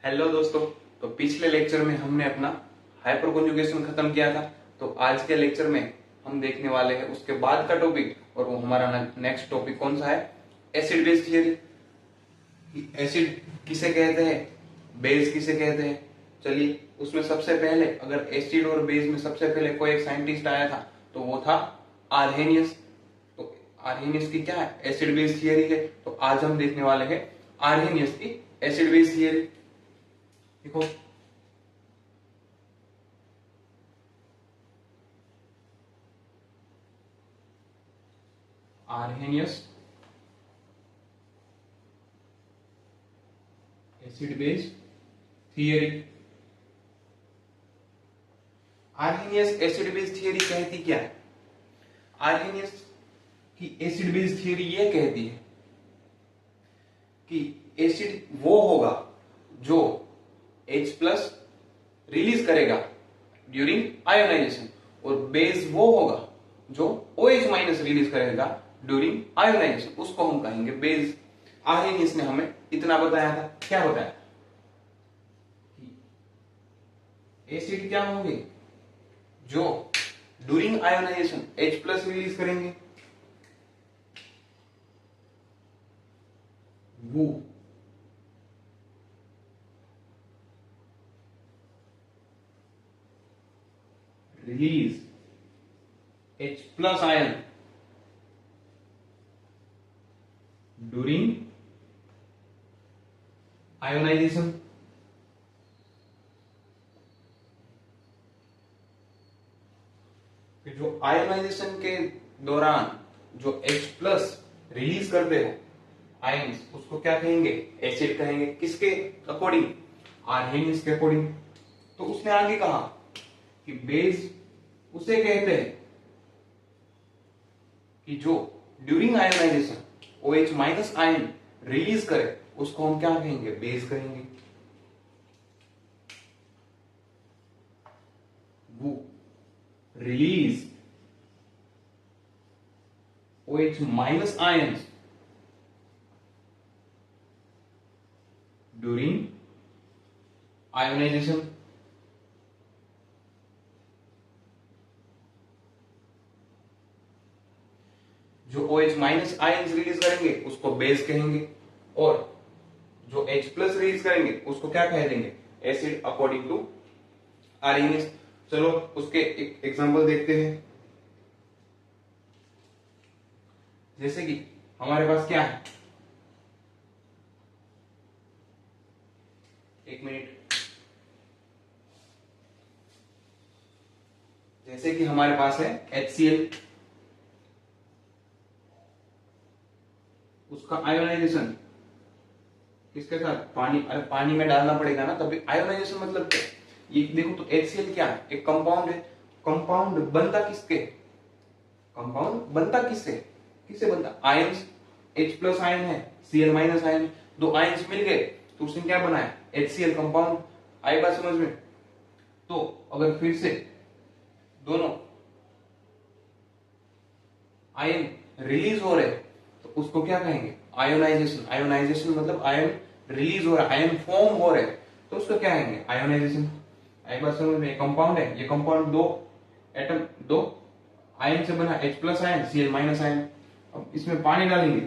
Hello दोस्तों। तो पिछले लेक्चर में हमने अपना हाइपर कॉन्जुगेशन खत्म किया था। तो आज के लेक्चर में हम देखने वाले हैं उसके बाद का टॉपिक, और वो हमारा नेक्स्ट टॉपिक कौन सा है? Acid base theory. एसिड किसे कहते हैं, बेस किसे कहते हैं? चलिए, उसमें सबसे पहले अगर एसिड और बेस में सबसे पहले कोई एक साइंटिस्ट आया था तो वो था आर्हेनियस। तो आर्हेनियस की क्या है? एसिड बेस थियरी है। तो आज हम देखने वाले हैं आर्हेनियस की एसिड बेस थियरी। देखो, Arrhenius acid base theory. Arrhenius acid base theory कहती क्या है? आर्हेनियस की एसिड बेस थियरी ये कहती है कि एसिड वो होगा जो H प्लस रिलीज करेगा ड्यूरिंग आयोनाइजेशन, और बेस वो होगा जो OH माइनस रिलीज करेगा ड्यूरिंग आयोनाइजेशन, उसको हम कहेंगे बेस। आर्हेनियस ने हमें इतना बताया था। क्या बताया? एसिड क्या होंगे जो during ionization H plus release करेंगे, वो release H plus ion during ionization. जो आयोनाइजेशन के दौरान जो H प्लस रिलीज करते हो आयन्स, उसको क्या कहेंगे? एसिड कहेंगे। किसके अकॉर्डिंग? आर्हेनियस के अकॉर्डिंग। तो उसने आगे कहा कि बेस उसे कहते हैं कि जो during ionization OH minus ion release करे, उसको हम क्या कहेंगे? बेस कहेंगे। वो release OH minus ions during ionization. जो OH माइनस आयन्स रिलीज करेंगे उसको बेस कहेंगे, और जो H प्लस रिलीज करेंगे उसको क्या कह देंगे? Acid, according to Arrhenius. चलो उसके एक एग्जांपल देखते हैं। जैसे कि हमारे पास क्या है, एक मिनट। जैसे कि हमारे पास है HCl, उसका आयोनाइजेशन किसके साथ? पानी। अरे पानी में डालना पड़ेगा ना, तभी आयोनाइजेशन। मतलब क्या? ये देखो तो HCl क्या है? एक कंपाउंड है। कंपाउंड बनता किसके? कंपाउंड बनता किससे? किससे बनता? आयंस। H प्लस आयन है, Cl माइनस आयन, दो आयंस मिल गए तो उसने क्या बनाया? HCl compound. आई बात समझ में? तो अगर फिर से दोनों आयन रिलीज हो रहे तो उसको क्या कहेंगे? आयोनाइजेशन। आयोनाइजेशन मतलब आयन रिलीज हो रहा है, आयन फॉर्म हो रहे, तो उसको क्या कहेंगे? आयोनाइजेशन। एक बार समझ में? कंपाउंड है, ये कंपाउंड दो एटम, दो आयन से बना, H plus ion, Cl minus ion. अब इसमें पानी डालेंगे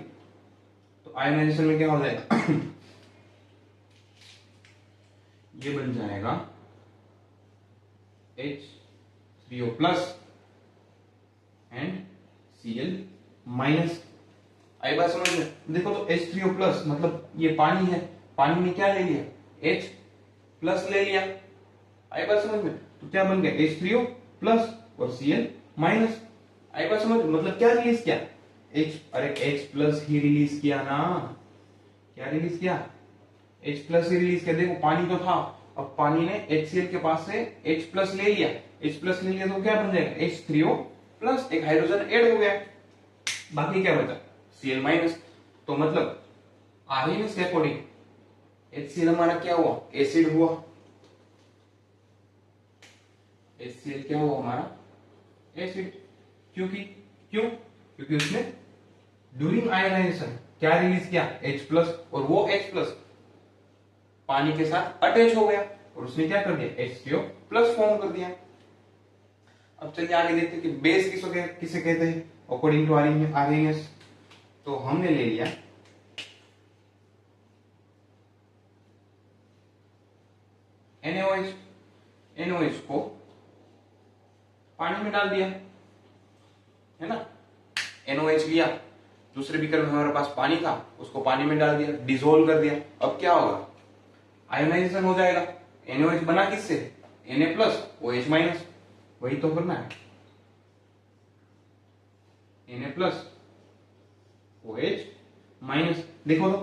तो आयोनाइजेशन में क्या हो जाएगा? ये बन जाएगा H3O plus and Cl minus. आई बात समझ में? देखो तो H3O प्लस मतलब ये पानी है, पानी में क्या ले लिया? H प्लस ले लिया। आई बात समझ में? तो क्या बन गया? H3O प्लस और Cl माइनस। आई बात समझ में? मतलब क्या रिलीज किया? H, अरे H प्लस ही रिलीज किया ना। क्या रिलीज किया? H प्लस ही रिलीज किया। देखो पानी तो था, अब पानी ने HCl के पास से H प्लस ले लिया। H प्लस ले लिया तो क्या बन जाएगा? H3O प्लस, एक हाइड्रोजन ऐड हो गया, बाकी क्या बचा? Cl minus. तो मतलब आर्हेनियस के अकॉर्डिंग HCl हमारा क्या हुआ? एसिड हुआ। HCl क्या हुआ हमारा? एसिड। क्योंकि उसने ड्यूरिंग आयोनाइजेशन क्या रिलीज किया? H प्लस, और वो H प्लस पानी के साथ अटैच हो गया और उसने क्या कर दिया, H3O प्लस फॉर्म कर दिया। अब चलिए आगे देखते हैं कि बेस किसे कहते हैं अकॉर्डिंग टू आरएनएस। तो हमने ले लिया NaOH, NaOH को पानी में डाल दिया, है ना। NaOH लिया, दूसरे बीकर में हमारे पास पानी था, उसको पानी में डाल दिया, डिसोल्व कर दिया। अब क्या होगा, आयोनाइजेशन हो जाएगा। NaOH बना किससे, Na प्लस OH माइनस, वही तो करना है, Na प्लस OH माइनस। देखो तो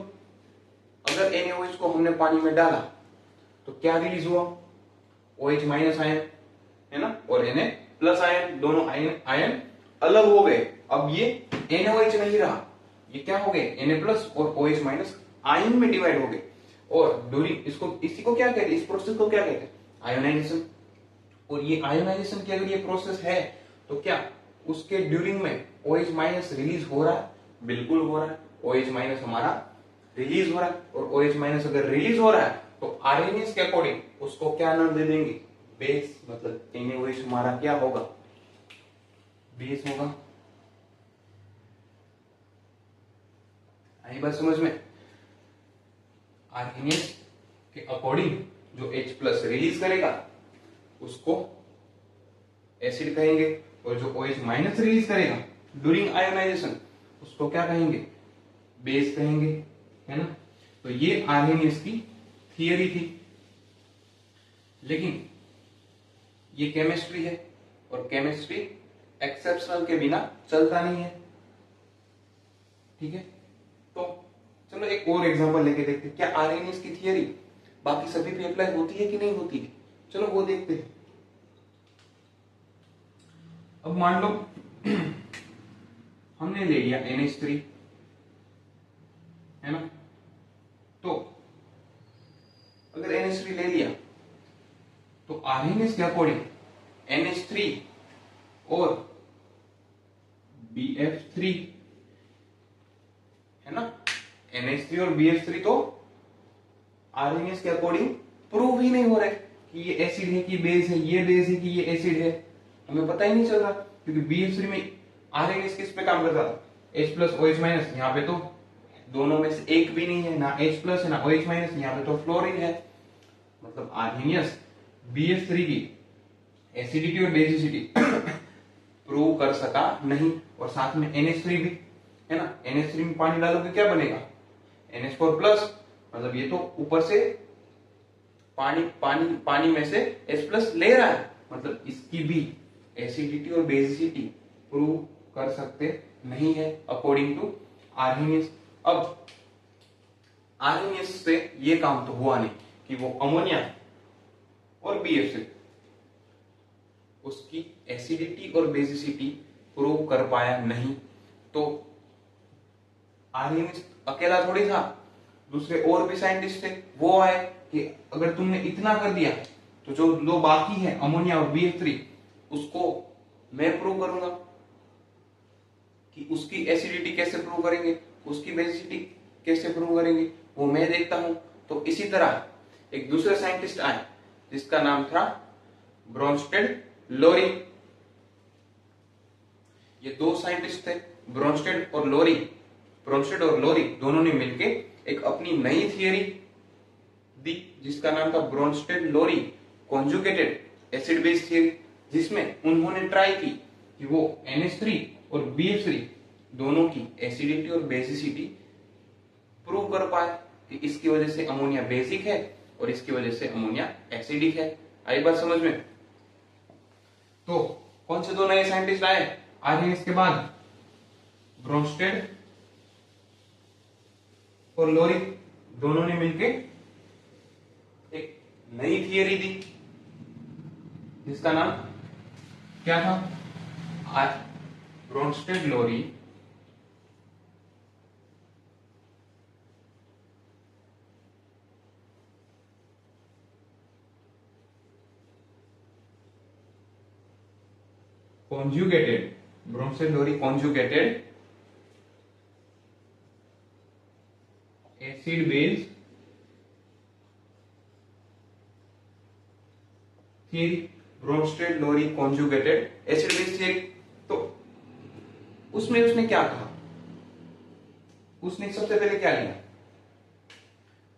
अगर NaOH को हमने पानी में डाला तो क्या रिलीज हुआ, OH माइनस आयन, है ना, और Na प्लस आयन, दोनों आयन अलग हो गए। अब ये NaOH नहीं रहा, ये क्या हो गए, Na प्लस और OH माइनस आयन में डिवाइड हो गए। और ड्यूरिंग इसी को क्या कहते हैं, इस प्रोसेस को क्या कहते हैं, आयोनाइजेशन। और ये आयोनाइजेशन की अगर ये प्रोसेस है तो क्या उसके ड्यूरिंग में OH माइनस रिलीज हो रहा है, बिल्कुल हो रहा है। OH माइनस हमारा रिलीज हो रहा है, और OH माइनस अगर रिलीज हो रहा है तो आरएनएस के अकॉर्डिंग उसको क्या नाम दे देंगे, बेस। मतलब NaOH हमारा क्या होगा, बेस होगा। आई बात समझ में, आरएनएस के अकॉर्डिंग जो H प्लस रिलीज करेगा उसको एसिड कहेंगे, और जो OH माइनस रिलीज करेगा ड्यूरिंग आयोनाइजेशन उसको क्या कहेंगे, बेस कहेंगे, है ना। तो ये आरएनएस की थियरी थी, लेकिन ये केमिस्ट्री है और केमिस्ट्री एक्सेप्शनल के बिना चलता नहीं है, ठीक है। तो चलो एक और एग्जांपल लेके देखते हैं, क्या आरएनएस की थियरी बाकी सभी पे अप्लाई होती है कि नहीं होती है। चलो वो देखते हैं। अब मान लो हमने ले लिया NH3, है ना। तो अगर NH3 ले लिया तो आरएनएस के अकॉर्डिंग NH3 और BF3, है ना। NH3 और BF3 तो आरएनएस के अकॉर्डिंग प्रूव ही नहीं हो रहा है कि ये एसिड है कि बेस है, ये बेस है कि ये एसिड है, हमें पता ही नहीं चल रहा। क्योंकि BF3 में आरएनएस किस पे काम करता था, H प्लस OH माइनस। यहाँ पे तो दोनों में से एक भी नहीं है, ना H प्लस है ना OH माइनस, यहाँ पे तो फ्लोरीन है। मतलब आरएनएस BF3 की एसिडिटी और बेसिसिटी प्रूव कर सका नहीं। और साथ में NH3 भी, है ना। NH3 में पानी डालोगे क्या बनेगा, NH4 प्लस। मतलब ये तो ऊपर से पानी में से H प्लस ले रहा है, मतलब इसकी भी एसिडिटी और बेसिसिटी प्रूव कर सकते नहीं है अकॉर्डिंग टू आरएनएस। अब आरएनएस से ये काम तो हुआ नहीं कि वो अमोनिया और BF3 उसकी एसिडिटी और बेसिसिटी प्रूव कर पाया नहीं। तो आरएनएस अकेला थोड़ी था, दूसरे और भी साइंटिस्ट थे, वो आए कि अगर तुमने इतना कर दिया तो जो दो बाकी है अमोनिया और BF3 उसको मैं प्रूव करूंगा। कि उसकी एसिडिटी कैसे प्रूव करेंगे, उसकी बेसिसिटी कैसे प्रूव करेंगे, वो मैं देखता हूं। तो इसी तरह एक दूसरे साइंटिस्ट आए जिसका नाम था ब्रोंस्टेड लोरी। ये दो साइंटिस्ट थे, ब्रोंस्टेड और लोरी। ब्रोंस्टेड और लोरी दोनों ने मिलके एक अपनी नई थियरी दी जिसका नाम था Bronsted Lowry conjugated acid base theory, जिसमें उन्होंने ट्राई की कि वो NH3 और BF3 दोनों की एसिडिटी और बेसिसिटी प्रूव कर पाए कि इसकी वजह से अमोनिया बेसिक है और इसकी वजह से अमोनिया एसिडिक है। आई बात समझ में। तो कौन से दो नए साइंटिस्ट आए आरएनएस के बाद, ब्रोंस्टेड और लोरी, दोनों ने मिलके एक नई थियरी दी जिसका नाम क्या था, Bronsted Lowry conjugated, Bronsted Lowry conjugated acid base theory, Bronsted Lowry conjugated acid base theory. तो उसमें उसने क्या कहा, उसने सबसे पहले क्या लिया,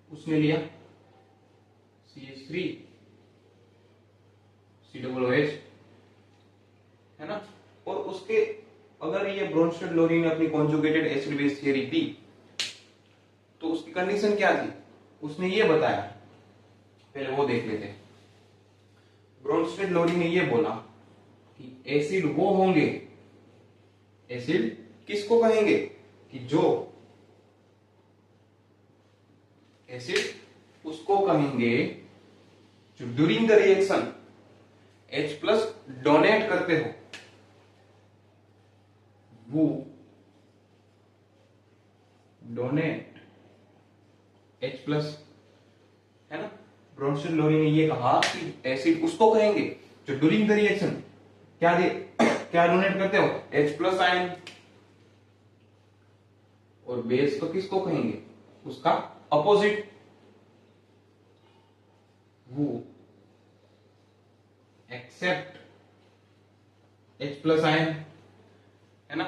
उसने लिया CH3 COOH, है ना। और उसके अगर ये ब्रोंस्टेड लोरी ने अपनी कॉन्जुगेटेड एसिड बेस थियरी दी तो उसकी कंडीशन क्या थी, उसने ये बताया, पहले वो देख लेते हैं। ब्रोंस्टेड लोरी ने ये बोला कि एसिड वो होंगे, एसिड किसको कहेंगे कि जो एसिड उसको कहेंगे जो during the reaction H+ donate करते हो, वो डोनेट H+, है ना। ब्रोंस्टेड लोरी ने ये कहा कि एसिड उसको कहेंगे जो ड्यूरिंग द रिएक्शन क्या डोनेट करते हो, H+ आयन। और बेस को किसको कहेंगे, उसका अपोजिट, वो एक्सेप्ट H+ आयन, है ना।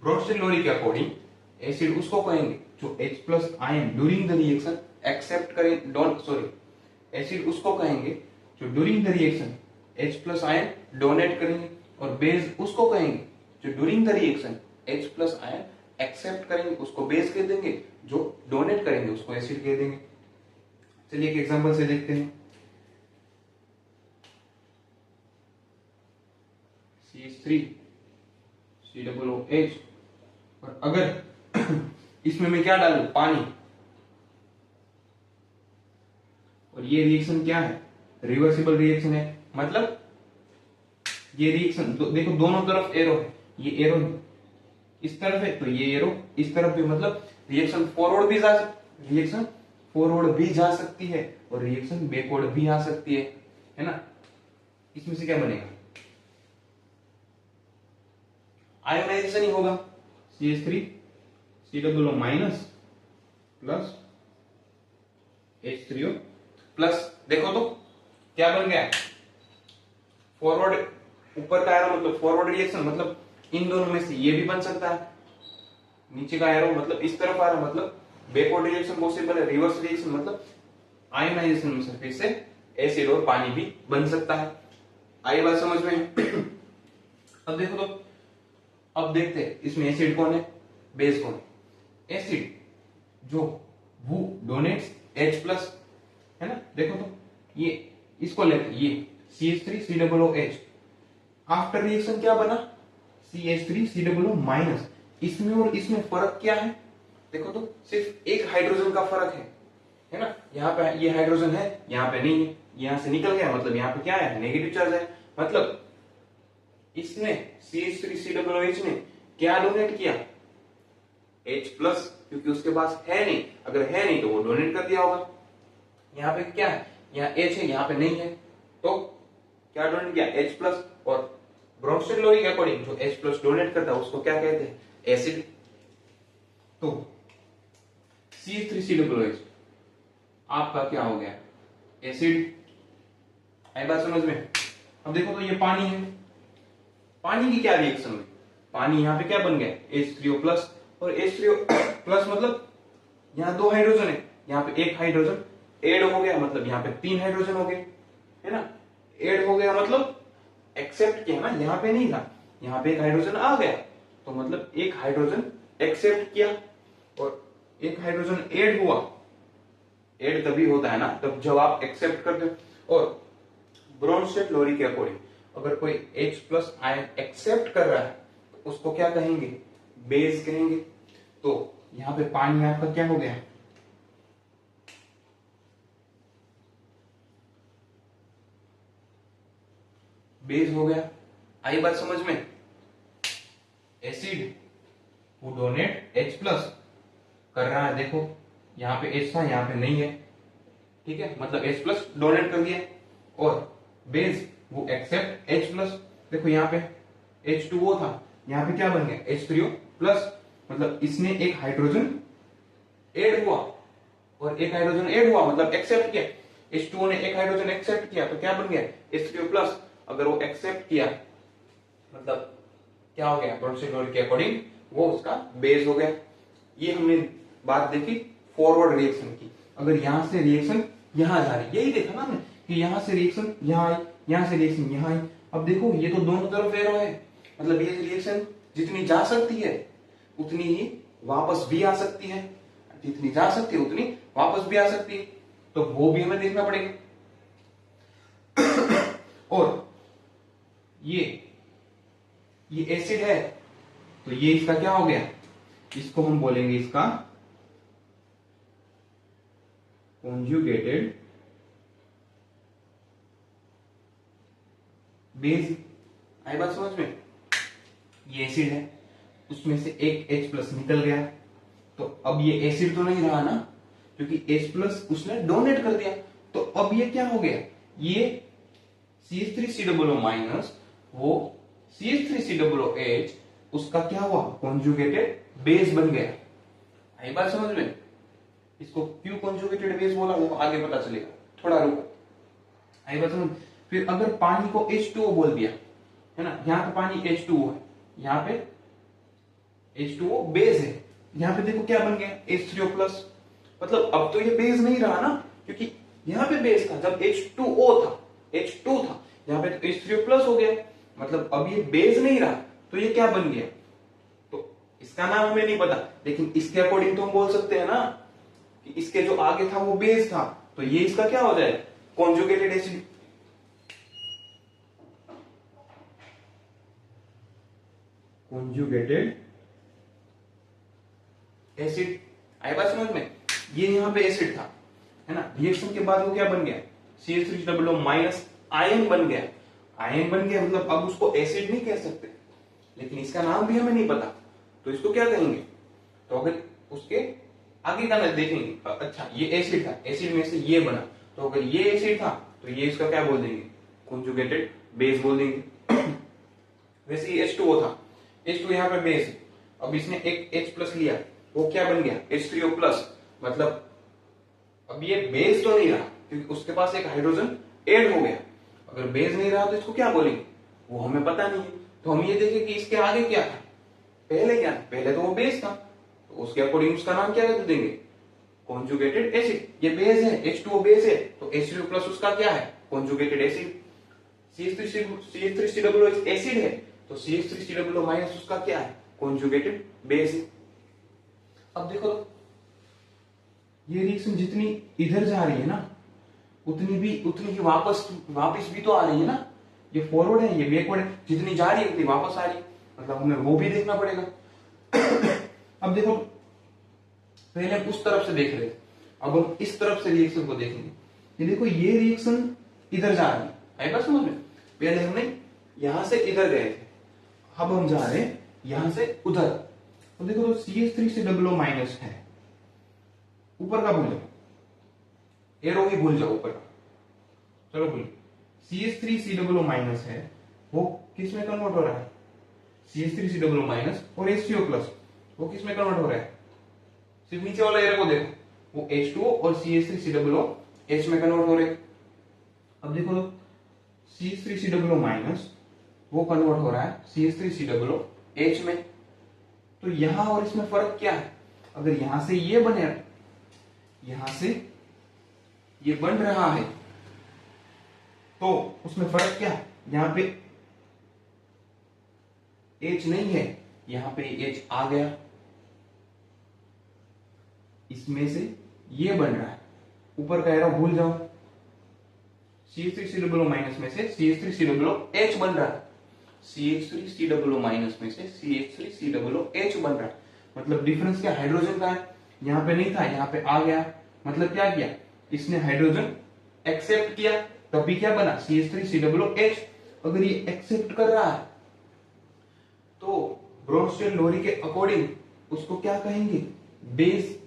ब्रोंस्टेड लोरी के अकॉर्डिंग एसिड उसको कहेंगे जो H+ ion during the reaction accept करें, एसिड उसको कहेंगे जो during the reaction H+ ion donate करेंगे, और बेस उसको कहेंगे जो during the reaction H+ ion accept करेंगे, उसको बेस कह देंगे, जो डोनेट करेंगे उसको एसिड कह देंगे। चलिए एक एग्जांपल से देखते हैं। CH3 COOH, और अगर इसमें मैं क्या डालूं, पानी, और ये रिएक्शन क्या है, रिवर्सिबल रिएक्शन है, मतलब ये रिएक्शन देखो दोनों तरफ एरो है, ये एरो इस तरफ है तो ये एरो इस तरफ भी, मतलब रिएक्शन फॉरवर्ड भी जा सकती है और रिएक्शन बैकवर्ड भी आ सकती है ना। इसमें से क्या बनेगा, आयोनाइजेशन ही होगा। CH3 COO- plus H3O plus, देखो तो क्या बन गया, फॉरवर्ड, ऊपर का एरो मतलब फॉरवर्ड रिएक्शन, मतलब इन दोनों में से ये भी बन सकता है, नीचे का एरो मतलब इस तरफ आ रहा, मतलब बैकवर्ड रिएक्शन पॉसिबल है, रिवर्स रिएक्शन मतलब आयोनाइजेशन में से फिर से एसिड और पानी भी बन सकता है। आई बात समझ में। अब देखो तो, अब देखते हैं इसमें एसिड कौन है, बेस कौन है। एसिड जो वो डोनेट्स H+, है ना। देखो तो ये इसको लेते, ये CH3 COOH, आफ्टर रिएक्शन क्या बना, CH3 COO-। इसमें और इसमें फर्क क्या है, देखो तो सिर्फ एक हाइड्रोजन का फर्क है ना। यहाँ पे ये हाइड्रोजन है, यहाँ पे नहीं है, यहाँ से निकल गया, मतलब यहाँ पे क्या है, नेगेटिव चार्ज है। मतलब इसने CH3 COOH ने क्या डोनेट किया, H+, क्योंकि उसके पास है नहीं, अगर है नहीं तो वो डोनेट कर दिया होगा। यहाँ पे क्या है, यहाँ H है, यहाँ पे नहीं है, तो क्या डोनेट किया, H+। और ब्रोंस्टेड लोरी के अकॉर्डिंग जो H+ डोनेट करता है उसको क्या कहते हैं, एसिड। तो CH3 COOH आपका क्या हो गया, एसिड। आई बात समझ में। अब देखो तो ये पानी है, पानी की क्या रिएक्शन हुई, पानी यहाँ पे क्या बन गया, H3O+, और H3O+ मतलब यहाँ 2 हाइड्रोजन है, यहाँ पे एक हाइड्रोजन ऐड हो गया, मतलब यहाँ पे 3 हाइड्रोजन हो गए, है ना। ऐड हो गया मतलब एक्सेप्ट किया ना, यहाँ पे नहीं था, यहाँ पे एक हाइड्रोजन आ गया, तो मतलब एक हाइड्रोजन एक्सेप्ट किया और एक हाइड्रोजन ऐड हुआ। ऐड तभी होता है ना तब जब आप एक्सेप्ट करते हो। और ब्रोंस्टेड लोरी के अकॉर्डिंग अगर कोई H+ आयन एक्सेप्ट कर रहा है तो उसको क्या कहेंगे, बेस कहेंगे। तो यहाँ पे पानी आपका क्या हो गया, बेस हो गया। आई बात समझ में। एसिड वो डोनेट H+ कर रहा है, देखो यहाँ पे H था, यहाँ पे नहीं है, ठीक है, मतलब H+ डोनेट कर दिया। और बेस वो एक्सेप्ट H+, देखो यहाँ पे H2O था, यहाँ पे क्या बन गया, H3O+, मतलब इसने एक हाइड्रोजन ऐड हुआ और एक हाइड्रोजन ऐड हुआ मतलब एक्सेप्ट किया। H2O ने एक हाइड्रोजन एक्सेप्ट किया तो क्या बन गया H3O+। अगर वो एक्सेप्ट किया मतलब क्या हो गया, ब्रोंस्टेड लॉरी के अकॉर्डिंग वो उसका बेस हो गया। ये हमने बात देखी फॉरवर्ड रिएक्शन की। अगर यहां से रिएक्शन यहां जा रही, यही देखा ना हमने कि यहां से रिएक्शन यहां आई, यहां से रिएक्शन यहां आई। अब देखो ये तो दोनों तरफ एरो है, मतलब ये रिएक्शन जितनी जा सकती है उतनी ही वापस भी आ सकती है, जितनी जा सकती है उतनी वापस भी आ सकती है, तो वो भी हमें देखना पड़ेगा। और ये एसिड है तो ये इसका क्या हो गया, इसको हम बोलेंगे इसका कॉन्जुगेटेड बेस। आई बात समझ में? ये एसिड है, उसमें से एक H+ निकल गया, तो अब ये एसिड तो नहीं रहा ना, क्योंकि H+ उसने डोनेट कर दिया। तो अब ये क्या हो गया, ये CH3COO- वो CH3COOH उसका क्या हुआ, कॉन्जुगेटेड बेस बन गया। आई बात समझ में? इसको क्यों कॉन्जुगेटेड बेस बोला वो आगे पता चलेगा, थोड़ा रुको। आई बात समझ? फिर अगर पानी को H2O बोल दिया है ना, यहाँ पे पानी H2O है, यहाँ पे H2O बेस है, यहाँ पे देखो क्या बन गया H3O+। मतलब अब तो ये बेस नहीं रहा ना, क्योंकि यहाँ पे बेस था जब H2O था, H2 था, यहाँ पे तो H3O+ हो गया, मतलब अब ये बेस नहीं रहा, तो ये क्या बन गया। तो इसका नाम हमें नहीं पता, लेकिन इसके अकॉर्डिंग तो हम बोल सकते हैं ना कि इसके जो आगे था वो बेस था, तो ये इसका क्या हो जाएगा, कॉन्जुगेटेड एसिड। Conjugated acid. आई बात समझ में? ये यहाँ पे एसिड था है ना, रिएक्शन के बाद वो क्या बन गया, CH3COO- आयन बन गया। आयन बन गया मतलब अब उसको एसिड नहीं कह सकते, लेकिन इसका नाम भी हमें नहीं पता, तो इसको क्या कहेंगे। तो अगर उसके आगे का देखेंगे, अच्छा ये एसिड था, एसिड में से ये बना, तो अगर ये एसिड था तो ये इसका क्या बोल देंगे, कॉन्जुगेटेड बेस बोल देंगे। वैसे ही H2O था, H2 यहाँ पे बेस है, अब इसने एक H+ लिया, वो क्या बन गया H3O+। मतलब अब ये बेस तो नहीं रहा, क्योंकि उसके पास एक हाइड्रोजन ऐड हो गया। अगर बेस नहीं रहा तो इसको क्या बोलेंगे, वो हमें पता नहीं है। तो हम ये देखें कि इसके आगे क्या था, पहले क्या था, पहले तो वो बेस था, तो उसके अकॉर्डिंग उसका नाम क्या कर देंगे, कॉन्जुगेटेड एसिड। ये बेस है, H2O बेस है, तो H3O+ उसका क्या है, कॉन्जुगेटेड एसिड। CH3COOH एसिड है, तो CH3COO- उसका क्या है, कॉन्जुगेटेड बेस है। अब देखो ये रिएक्शन जितनी इधर जा रही है ना, उतनी ही वापस भी तो आ रही है ना। ये फॉरवर्ड है, ये बैकवर्ड है, जितनी जा रही है उतनी वापस आ रही है, मतलब हमें वो भी देखना पड़ेगा। अब देखो पहले हम उस तरफ से देख रहे थे, अब हम इस तरफ से रिएक्शन को देखेंगे। ये देखो ये रिएक्शन इधर जा रही है, आई बात समझ में? पहले हमने यहां से इधर गए थे, अब हम जा रहे हैं यहां से उधर। तो देखो तो CH3COO- है, ऊपर का भूल जाओ, एरो ही भूल जाओ ऊपर का, चलो भूल। CH3COO- है, वो किस में कन्वर्ट हो रहा है, CH3COO- और HCO+, वो किस में कन्वर्ट हो रहा है, सिर्फ नीचे वाला एरो को देखो, वो H2O और CH3COOH में कन्वर्ट हो रहे हैं। अब देखो CH3COO- वो कन्वर्ट हो रहा है CH3COOH में, तो यहां और इसमें फर्क क्या है। अगर यहां से ये बने, यहां से ये बन रहा है, तो उसमें फर्क क्या है, यहां पे H नहीं है, यहां पे H आ गया, इसमें से ये बन रहा है, ऊपर का एरो भूल जाओ, CH3COO- में से CH3COOH बन रहा है, CH3COO- में से CH3COOH बन रहा है। मतलब डिफरेंस क्या, हाइड्रोजन का है, यहां पे नहीं था, यहां पे आ गया। मतलब क्या किया, इसने हाइड्रोजन एक्सेप्ट किया, तभी क्या बना CH3COOH। अगर ये एक्सेप्ट कर रहा है तो ब्रोंस्टेड लोरी के अकॉर्डिंग उसको क्या कहेंगे, बेस।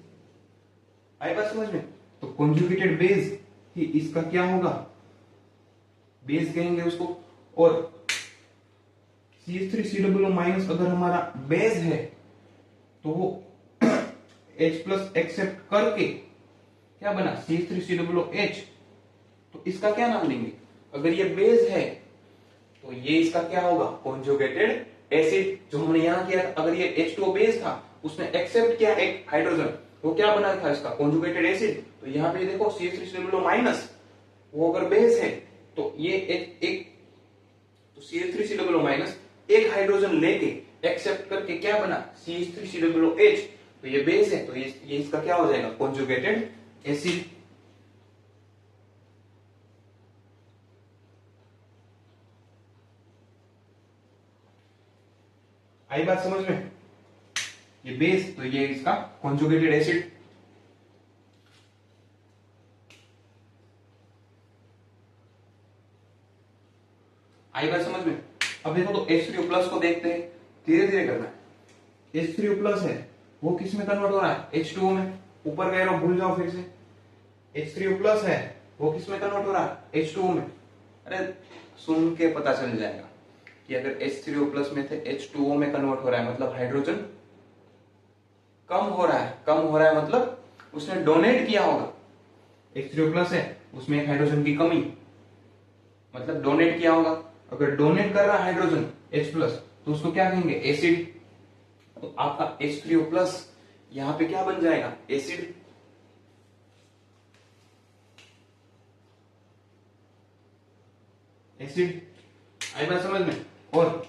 आई बात समझ में? तो कॉन्जुगेटेड बेस ही इसका क्या होगा, बेस कहेंगे उसको। और CH3COO- अगर हमारा बेस है तो वो H+ एक्सेप्ट करके क्या बना CH3COOH, तो इसका क्या नाम देंगे? अगर ये बेस है तो ये इसका क्या होगा? Conjugated acid. जो हमने यहाँ किया था, अगर ये H2O बेस था, उसने एक्सेप्ट किया एक हाइड्रोजन, वो क्या बना था इसका? Conjugated acid. तो यहाँ पे देखो CH3COO माइनस, वो अगर बेस है तो ये एक तो CH3COO माइनस एक हाइड्रोजन लेके एक्सेप्ट करके क्या बना? CH3COOH। तो ये बेस है, तो ये इसका क्या हो जाएगा? Conjugated acid. आई बात समझ में? ये बेस, तो ये इसका कॉन्जुगेटेड एसिड। आई बात समझ में? अब देखो तो H3O प्लस को देखते हैं, धीरे धीरे करना है। H3O प्लस है वो किस में कन्वर्ट हो रहा है? H2O में। ऊपर गए रहो, भूल जाओ फिर से। H3O प्लस है वो किस में कन्वर्ट हो रहा है? H2O में। अरे सुन के पता चल जाएगा कि अगर H3O प्लस में थे H2O में कन्वर्ट हो रहा है, मतलब हाइड्रोजन कम हो रहा है। कम हो रहा है मतलब उसने डोनेट किया होगा। H3O प्लस है, उसमें एक हाइड्रोजन की कमी, मतलब डोनेट किया होगा। अगर डोनेट कर रहा है हाइड्रोजन H प्लस, तो उसको क्या कहेंगे? एसिड। तो आपका H3O प्लस यहां पे क्या बन जाएगा? एसिड। एसिड। आई बात समझ में? और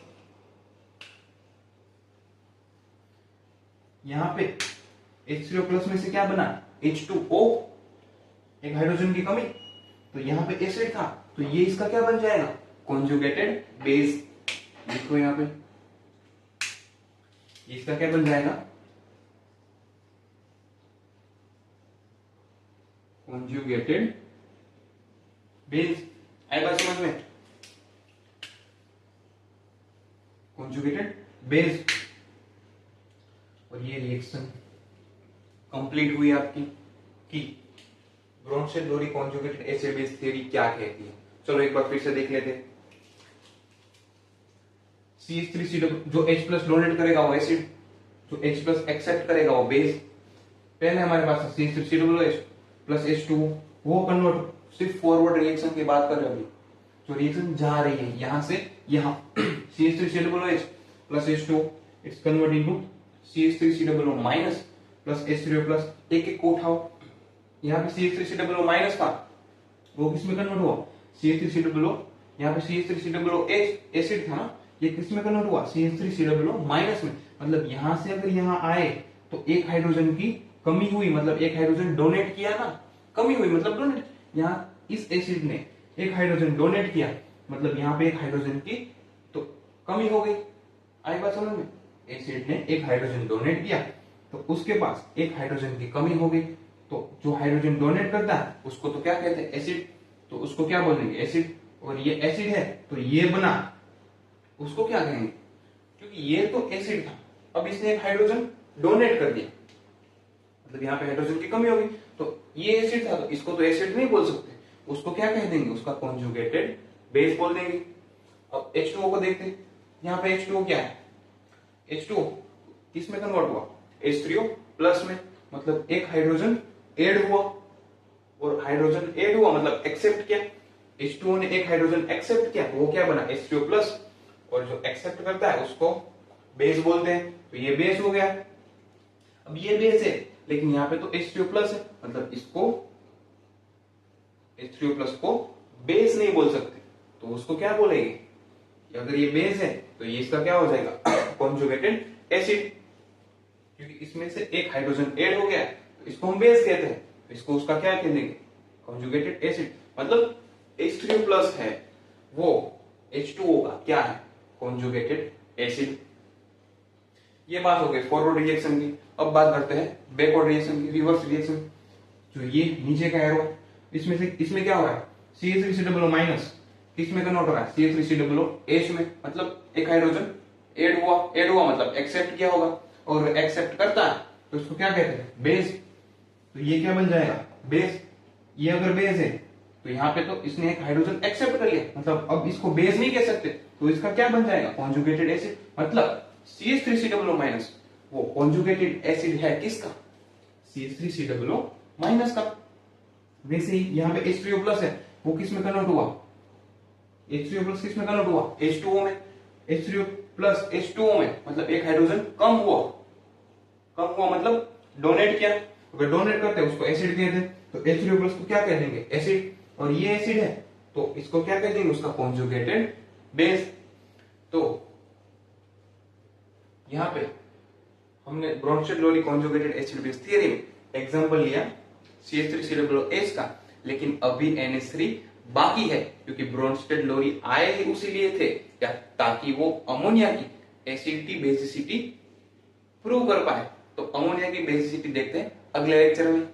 यहां पे H3O प्लस में से क्या बना? H2O, एक हाइड्रोजन की कमी, तो यहां पे एसिड था, तो ये इसका क्या बन जाएगा? Conjugated base. देखो यहां पे इसका क्या बन जाएगा? Conjugated base. आई बात समझ में? Conjugated base. और ये रिएक्शन कंप्लीट हुई आपकी कि ब्रोंशेल-लोरी कॉन्जुगेटेड एसिड बेस थ्योरी क्या कहती है। चलो एक बार फिर से देख लेते हैं। CH3COO जो H प्लस डोनेट करेगा वो एसिड, जो H प्लस एक्सेप्ट करेगा वो बेस। पहले हमारे पास CH3COOH प्लस H2O, वो कन्वर्ट सिर्फ फॉरवर्ड रिएक्शन की बात कर रहे हैं। जो रिएक्शन जा रही है यहां से यहां CH3COOH plus H2O, it's convert into CH3COO minus plus H3O plus. एक एक को उठाओ, यहाँ पे CH3COO माइनस था, वो किस में कन्वर्ट हुआ? CH3COO। यहाँ पे CH3COOH एसिड था ना, ये किस में कन्वर्ट हुआ? CH3COO माइनस में। मतलब यहां से अगर यहां आए तो एक हाइड्रोजन की कमी हुई, मतलब एक हाइड्रोजन डोनेट किया ना, कमी हुई मतलब डोनेट। यहाँ इस एसिड ने एक हाइड्रोजन डोनेट किया, मतलब यहाँ पे एक हाइड्रोजन की तो कमी हो गई। आई बात समझ में? एसिड ने एक हाइड्रोजन डोनेट किया तो उसके पास एक हाइड्रोजन की कमी हो गई, तो जो हाइड्रोजन डोनेट करता है उसको तो क्या कहते हैं? एसिड। तो उसको क्या बोलेंगे? एसिड। और ये एसिड है तो ये बना, उसको क्या कहेंगे? क्योंकि ये तो एसिड था, अब इसने एक हाइड्रोजन डोनेट कर दिया, मतलब यहाँ पे हाइड्रोजन की कमी होगी, तो ये एसिड था, तो इसको तो एसिड नहीं बोल सकते, उसको क्या कह देंगे? उसका कॉन्जुगेटेड बेस बोल देंगे। अब H2O को देखते हैं। यहाँ पे H2O क्या है? H2O किस में कन्वर्ट हुआ? H3O प्लस में, मतलब एक हाइड्रोजन ऐड हुआ, और हाइड्रोजन ऐड हुआ मतलब एक्सेप्ट किया। H2O ने एक हाइड्रोजन एक्सेप्ट किया, वो क्या बना? H3O plus. और जो एक्सेप्ट करता है उसको बेस बोलते हैं, तो ये बेस हो गया। अब ये बेस है, लेकिन यहाँ पे तो H3O प्लस है, मतलब इसको H3O प्लस को बेस नहीं बोल सकते, तो उसको क्या बोलेंगे? अगर ये बेस है तो ये इसका क्या हो जाएगा? Conjugated acid. क्योंकि इसमें से एक हाइड्रोजन ऐड हो गया, तो इसको हम बेस कहते हैं, तो इसको उसका क्या कह देंगे? Conjugated acid. मतलब H3O प्लस है वो H2O का क्या है? Conjugated acid. ये बात हो गई फॉरवर्ड रिएक्शन की। अब बात करते हैं बैकवर्ड रिएक्शन की, रिवर्स रिएक्शन। जो ये नीचे का एरो, इसमें क्या हो रहा है? CH3COO माइनस किस में कन्वर्ट हो रहा है? CH3COOH में, मतलब एक हाइड्रोजन ऐड हुआ मतलब एक्सेप्ट किया होगा, और एक्सेप्ट करता है तो इसको क्या कहते हैं? बेस। तो ये क्या बन जाएगा? बेस। ये अगर बेस है तो यहाँ पे तो इसने एक हाइड्रोजन एक्सेप्ट कर लिया, मतलब अब इसको बेस नहीं कह सकते, तो इसका क्या बन जाएगा? Conjugated acid. मतलब CH3COO माइनस वो कॉन्जुगेटेड एसिड है किसका? CH3COO माइनस का। वैसे ही यहाँ पे H3O प्लस है, वो किस में कन्वर्ट हुआ, H3O प्लस किस में कन्वर्ट हुआ, H2O में। H3O प्लस H2O में, मतलब एक हाइड्रोजन कम हुआ, कम हुआ मतलब डोनेट किया। अगर डोनेट करते हैं उसको एसिड कहते हैं, तो H3O प्लस को क्या कह देंगे, एसिड। और ये एसिड है तो इसको क्या कह देंगे, उसका कॉन्जुगेटेड बेस। तो यहाँ पे हमने ब्रोंस्टेड-लोरी कॉन्जुगेटेड एसिड बेस थ्योरी में एग्जांपल लिया CH3COOH का, लेकिन अभी NH3 बाकी है, क्योंकि ब्रोंस्टेड-लोरी आए ही उसी लिए थे क्या, ताकि वो अमोनिया की एसिडिटी बेसिसिटी प्रूव कर पाए। तो अमोनिया की बेसिसिटी देखते हैं अगले लेक्चर में।